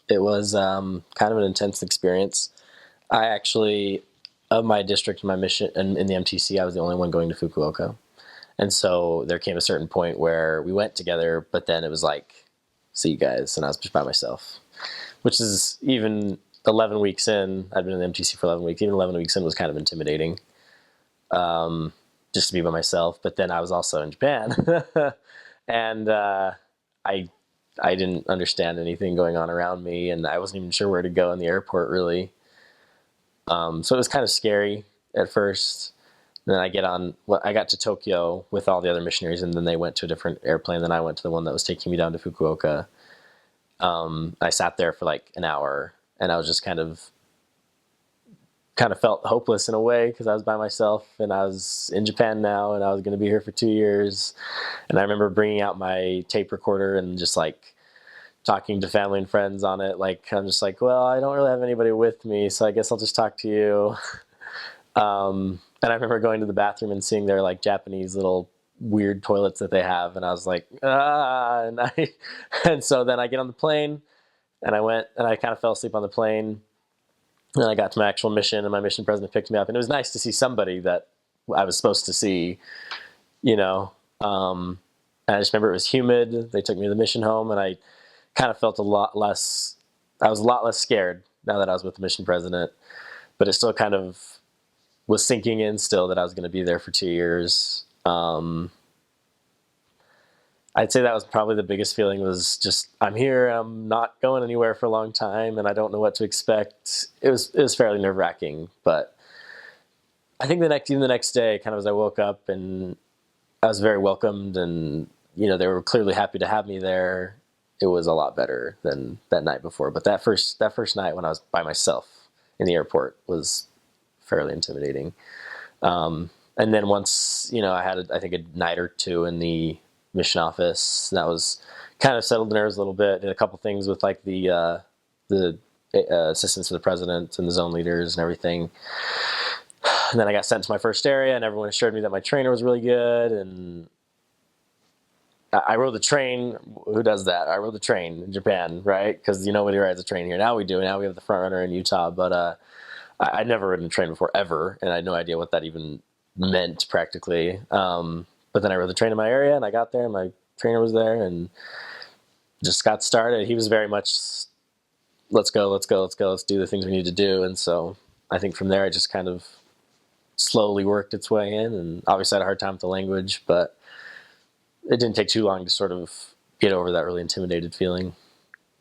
It was kind of an intense experience. I actually, of my district, my mission, and in the MTC, I was the only one going to Fukuoka. And so there came a certain point where we went together, but then it was like, see you guys, and I was just by myself, which is even 11 weeks in. I'd been in the MTC for 11 weeks. Even 11 weeks in was kind of intimidating, just to be by myself. But then I was also in Japan, and I I didn't understand anything going on around me, and I wasn't even sure where to go in the airport really. So it was kind of scary at first. And then I got to Tokyo with all the other missionaries, and then they went to a different airplane. Then I went to the one that was taking me down to Fukuoka. I sat there for like an hour, and I was just kind of felt hopeless in a way because I was by myself, and I was in Japan now, and I was going to be here for 2 years. And I remember bringing out my tape recorder and just like talking to family and friends on it. Like, I'm just like, well, I don't really have anybody with me, so I guess I'll just talk to you. And I remember going to the bathroom and seeing their like Japanese little weird toilets that they have, and I was like, and so then I get on the plane, and I went, and I kind of fell asleep on the plane. And I got to my actual mission, and my mission president picked me up, and it was nice to see somebody that I was supposed to see, you know. And I just remember it was humid. They took me to the mission home, and I kind of felt a lot less. I was a lot less scared now that I was with the mission president, but it still kind of was sinking in still that I was going to be there for 2 years. I'd say that was probably the biggest feeling, was just, I'm here, I'm not going anywhere for a long time, and I don't know what to expect. It was fairly nerve wracking, but I think even the next day, kind of as I woke up, and I was very welcomed, and they were clearly happy to have me there. It was a lot better than that night before. But that first night when I was by myself in the airport was fairly intimidating. And then once I had I think a night or two in the mission office, that was kind of settled the nerves a little bit. Did a couple things with like the assistants to the president and the zone leaders and everything. And then I got sent to my first area, and everyone assured me that my trainer was really good. And I rode the train. Who does that? I rode the train in Japan, right? Because nobody rides a train here. Now we do. Now we have the front runner in Utah. But I'd never ridden a train before, ever, and I had no idea what that even meant practically. But then I rode the train in my area, and I got there, and my trainer was there, and just got started. He was very much, let's go, let's go, let's go, let's do the things we need to do. And so I think from there, it just kind of slowly worked its way in, and obviously I had a hard time with the language, but it didn't take too long to sort of get over that really intimidated feeling.